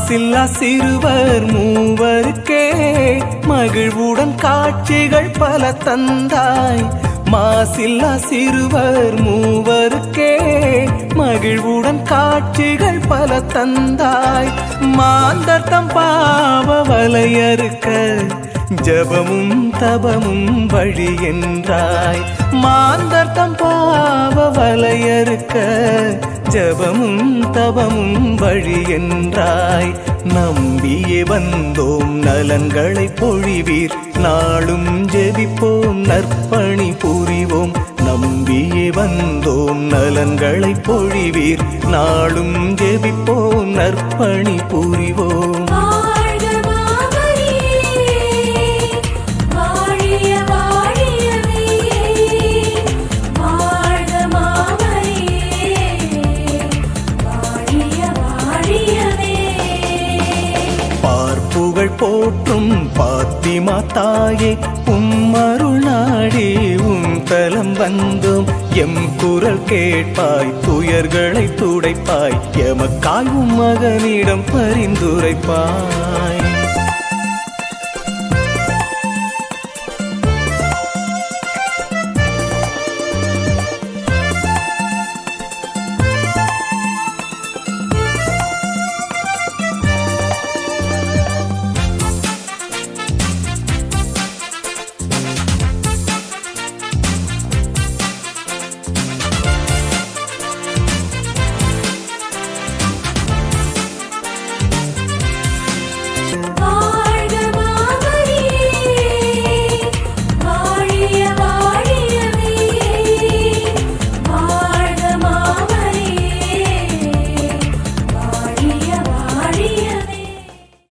மாசில்லா சிறுவர் மூவருக்கே மகிழ்வுடன் காட்சிகள் பல தந்தாய். மாசில்லா சிறுவர் மூவருக்கே மகிழ்வுடன் காட்சிகள் பல தந்தாய். மாந்தர்த்தம் பாவ வலையறுக்க ஜபமும் தபமும் வழி என்றாய். மாந்தர்த்தம் பாவ வலையறுக்க ஜபமும் தபமும் வழி என்றாய். நம்பியே வந்தோம் நலன்களை பொழிவீர், நாளும் ஜெபிப்போம் நற்பணி புரிவோம். நம்பியே வந்தோம் நலன்களை பொழிவீர், நாளும் ஜெபிப்போம் நற்பணி புரிவோம். புகழ் போற்றும் பாத்திமா தாயே, உம்மருள் நாடி உம் தலம் வந்தோம். எம் குரல் கேட்பாய், துயர்களை துடைப்பாய், எமக்காய் உம் மகனிடம் பரிந்துரைப்பாய்.